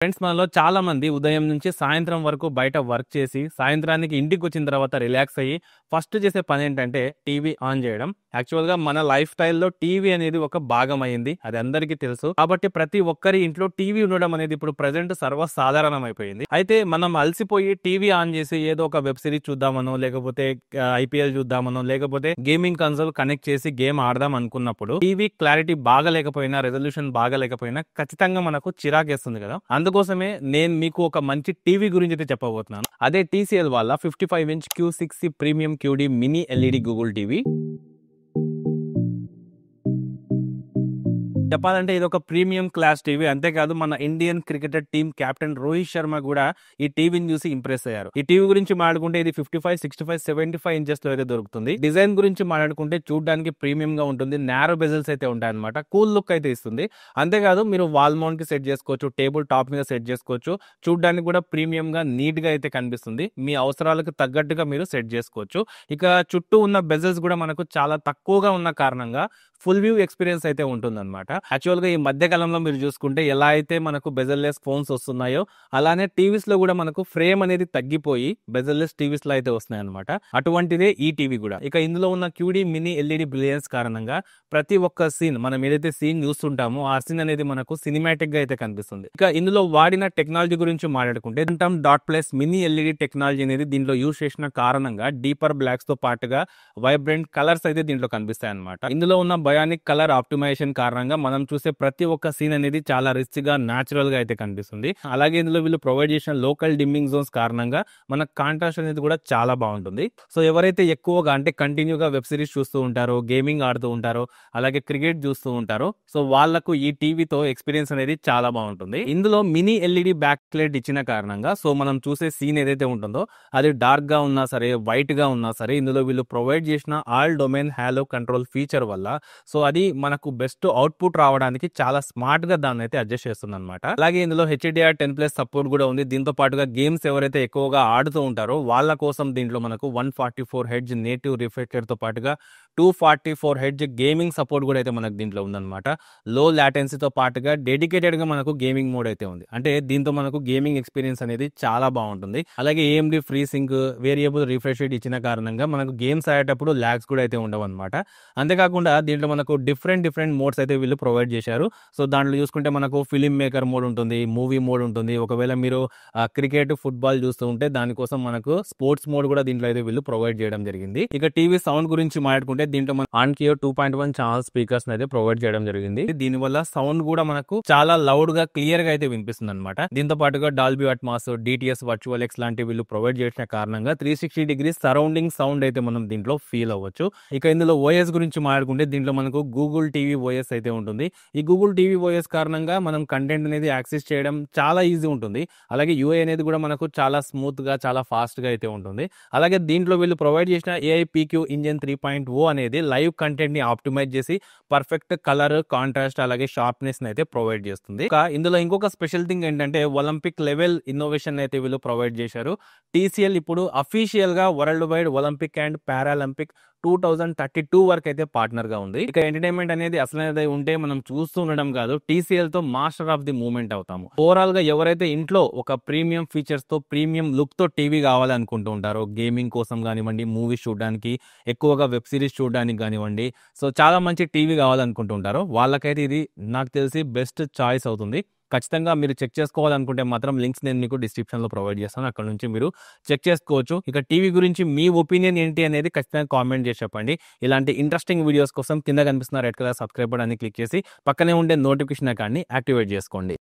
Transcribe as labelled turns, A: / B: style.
A: Friends మనలో చాలా మంది ఉదయం నుంచి సాయంత్రం వరకు బయట వర్క్ చేసి సాయంత్రానికి ఇంటికి వచ్చిన తర్వాత రిలాక్స్ అయ్యి ఫస్ట్ చేసే పని ఏంటంటే టీవీ ఆన్ చేయడం. యాక్చువల్గా మన లైఫ్ స్టైల్లో టీవీ అనేది ఒక భాగం అయింది, అది అందరికీ తెలుసు. కాబట్టి ప్రతి ఒక్కరి ఇంట్లో టీవీ ఉండడం అనేది ఇప్పుడు ప్రజెంట్ సర్వసాధారణం అయిపోయింది. అయితే మనం అలసిపోయి టీవీ ఆన్ చేసి ఏదో ఒక వెబ్ సిరీస్ చూద్దామనో, లేకపోతే ఐపీఎల్ చూద్దామనో, లేకపోతే గేమింగ్ కన్సోల్ కనెక్ట్ చేసి గేమ్ ఆడదాం అనుకున్నప్పుడు టీవీ క్లారిటీ బాగా లేకపోయినా, రెజల్యూషన్ బాగా లేకపోయినా ఖచ్చితంగా మనకు చిరాకేస్తుంది కదా. అందుకోసమే నేను మీకు ఒక మంచి టీవీ గురించి అయితే చెప్పబోతున్నాను. అదే TCL వాళ్ళ 55" Q60 premium QD mini LED Google TV. చెప్పాలంటే ఇది ఒక ప్రీమియం క్లాస్ టీవీ. అంతేకాదు మన Indian cricketer team captain Rohit Sharma కూడా ఈ టీవీని చూసి ఇంప్రెస్ అయ్యారు. ఈ టీవీ గురించి మాట్లాడుకుంటే ఇది 55, 65, 75 ఇంచెస్ లో అయితే దొరుకుతుంది. డిజైన్ గురించి మాట్లాడుకుంటే చూడడానికి ప్రీమియం గా ఉంటుంది. నారో బెజల్స్ అయితే ఉంటాయి అనమాట. కూల్ లుక్ అయితే ఇస్తుంది. అంతేకాదు మీరు వాల్ మౌంట్ కి సెట్ చేసుకోవచ్చు, టేబుల్ టాప్ మీద సెట్ చేసుకోవచ్చు. చూడడానికి కూడా ప్రీమియం గా నీట్ గా అయితే కనిపిస్తుంది. మీ అవసరాలకు తగ్గట్టుగా మీరు సెట్ చేసుకోవచ్చు. ఇక చుట్టూ ఉన్న బెజల్స్ కూడా మనకు చాలా తక్కువగా ఉన్న కారణంగా ఫుల్ వ్యూ ఎక్స్పీరియన్స్ అయితే ఉంటుందన్నమాట. యాక్చువల్ గా ఈ మధ్య కాలంలో మీరు చూసుకుంటే ఎలా అయితే మనకు బెజల్లెస్ ఫోన్స్ వస్తున్నాయో అలానే టీవీస్ లో కూడా మనకు ఫ్రేమ్ అనేది తగ్గిపోయి బెజల్లెస్ టీవీస్ లో అయితే వస్తున్నాయి అనమాట. అటువంటిదే ఈ టీవీ కూడా. ఇక ఇందులో ఉన్న QD మినీ LED బ్రిలియన్స్ కారణంగా ప్రతి ఒక్క సీన్, మనం ఏదైతే సీన్ చూస్తుంటామో ఆ సీన్ అనేది మనకు సినిమాటిక్ గా అయితే కనిపిస్తుంది. ఇక ఇందులో వాడిన టెక్నాలజీ గురించి మాట్లాడుకుంటే .+ మినీ LED టెక్నాలజీ అనేది దీంట్లో యూజ్ చేసిన కారణంగా డీపర్ బ్లాక్స్ తో పాటుగా వైబ్రెంట్ కలర్స్ అయితే దీంట్లో కనిపిస్తాయి అనమాట. ఇందులో ఉన్న బయానిక్ కలర్ ఆప్టిమైజేషన్ కారణంగా మనం చూసే ప్రతి ఒక్క సీన్ అనేది చాలా రిచ్ గా, న్యాచురల్ గా అయితే కనిపిస్తుంది. అలాగే ఇందులో వీళ్ళు ప్రొవైడ్ చేసిన లోకల్ డిమ్మింగ్ జోన్స్ కారణంగా మన కాంట్రాస్ట్ అనేది కూడా చాలా బాగుంటుంది. సో ఎవరైతే ఎక్కువగా అంటే కంటిన్యూగా వెబ్ సిరీస్ చూస్తూ ఉంటారో, గేమింగ్ ఆడుతూ ఉంటారో, అలాగే క్రికెట్ చూస్తూ ఉంటారో, సో వాళ్లకు ఈ టీవీతో ఎక్స్పీరియన్స్ అనేది చాలా బాగుంటుంది. ఇందులో మినీ LED బ్యాక్ లైట్ ఇచ్చిన కారణంగా సో మనం చూసే సీన్ ఏదైతే ఉంటుందో అది డార్క్ గా ఉన్నా సరే, వైట్ గా ఉన్నా సరే, ఇందులో వీళ్ళు ప్రొవైడ్ చేసిన all domain hollow control feature వల్ల సో అది మనకు బెస్ట్ అవుట్పుట్ రావడానికి చాలా స్మార్ట్ గా దాన్ని అయితే అడ్జస్ట్ చేస్తుంది అనమాట. అలాగే ఇందులో HDR10+ సపోర్ట్ కూడా ఉంది. దీంతో పాటుగా గేమ్స్ ఎవరైతే ఎక్కువగా ఆడుతూ ఉంటారో వాళ్ళ కోసం దీంట్లో మనకు 144Hz నేటివ్ రిఫ్రెషర్ తో పాటుగా 244Hz గేమింగ్ సపోర్ట్ కూడా అయితే మనకు దీంట్లో ఉందన్నమాట. లో లాటెన్సీతో పాటుగా డెడికేటెడ్ గా మనకు గేమింగ్ మోడ్ అయితే ఉంది. అంటే దీంతో మనకు గేమింగ్ ఎక్స్పీరియన్స్ అనేది చాలా బాగుంటుంది. అలాగే AMD free sync, variable refresh rate ఇచ్చిన కారణంగా మనకు గేమ్స్ ఆడేటప్పుడు లాగ్స్ కూడా అయితే ఉండవు అనమాట. అంతేకాకుండా దీంట్లో మనకు డిఫరెంట్ మోడ్స్ అయితే వీళ్ళు ప్రొవైడ్ చేశారు. సో దాంట్లో చూసుకుంటే మనకు ఫిలిం మేకర్ మోడ్ ఉంటుంది, మూవీ మోడ్ ఉంటుంది. ఒకవేళ మీరు క్రికెట్, ఫుట్బాల్ చూస్తూ ఉంటే దానికోసం మనకు స్పోర్ట్స్ మోడ్ కూడా దీంట్లో అయితే వీళ్ళు ప్రొవైడ్ చేయడం జరిగింది. ఇక టీవీ సౌండ్ గురించి మాట్లాడుకుంటే దీంట్లో మన ఆన్కియో 2.1 ఛానల్ స్పీకర్స్ అయితే ప్రొవైడ్ చేయడం జరిగింది. దీనివల్ల సౌండ్ కూడా మనకు చాలా లౌడ్ గా, క్లియర్ గా అయితే వినిపిస్తుంది అనమాట. దీంతో పాటుగా Dolby Atmos, DTS virtual X లాంటి వీళ్ళు ప్రొవైడ్ చేసిన కారణంగా 360 డిగ్రీస్ సరౌండింగ్ సౌండ్ అయితే మనం దీంట్లో ఫీల్ అవ్వచ్చు. ఇక ఇందులో OS గురించి మాట్లాడుకుంటే దీంట్లో మనకు గూగుల్ టీవీ OS అయితే ఉంటుంది. ఈ గూగుల్ టీవీ OS కారణంగా మనం కంటెంట్ అనేది యాక్సెస్ చేయడం చాలా ఈజీ ఉంటుంది. అలాగే UI అనేది కూడా మనకు చాలా స్మూత్ గా, చాలా ఫాస్ట్ గా అయితే ఉంటుంది. అలాగే దీంట్లో వీళ్ళు ప్రొవైడ్ చేసిన AI PQ ఇంజిన్ 3.0 అనేది లైవ్ కంటెంట్ ని ఆప్టిమైజ్ చేసి పర్ఫెక్ట్ కలర్, కాంట్రాస్ట్, అలాగే షార్ప్నెస్ అయితే ప్రొవైడ్ చేస్తుంది. ఇందులో ఇంకొక స్పెషల్ థింగ్ ఏంటంటే ఒలింపిక్ లెవెల్ ఇన్నోవేషన్ అయితే వీళ్ళు ప్రొవైడ్ చేశారు. TCL ఇప్పుడు అఫీషియల్ గా world wide Olympic and Paralympic 2032 వరకు అయితే పార్ట్నర్ గా ఉంది. ఇక ఎంటర్టైన్మెంట్ అనేది అసలు ఉంటే మనం చూస్తూ ఉండడం కాదు, TCL తో మాస్టర్ ఆఫ్ ది మూమెంట్ అవుతాము. ఓవరాల్ గా ఎవరైతే ఇంట్లో ఒక ప్రీమియం ఫీచర్స్ తో, ప్రీమియం లుక్ తో టీవీ కావాలనుకుంటూ ఉంటారో, గేమింగ్ కోసం కానివ్వండి, మూవీస్ చూడడానికి, ఎక్కువగా వెబ్ సిరీస్ చూడడానికి కానివ్వండి, సో చాలా మంచి టీవీ కావాలనుకుంటూ ఉంటారో వాళ్ళకైతే ఇది నాకు తెలిసి బెస్ట్ చాయిస్ అవుతుంది. ఖచ్చితంగా మీరు చెక్ చేసుకోవాలనుకుంటే మాత్రం లింక్స్ నేను మీకు డిస్క్రిప్షన్ లో ప్రొవైడ్ చేస్తాను. అక్కడ నుంచి మీరు చెక్ చేసుకోవచ్చు. ఇక టీవీ గురించి మీ ఒపీనియన్ ఏంటి అనేది ఖచ్చితంగా కామెంట్ చేసి చెప్పండి. ఇలాంటి ఇంట్రెస్టింగ్ వీడియోస్ కోసం కింద కనిపిస్తున్న red colour subscribe button click చేసి పక్కనే ఉండే నోటిఫికేషన్ ఐకాన్ని యాక్టివేట్ చేసుకోండి.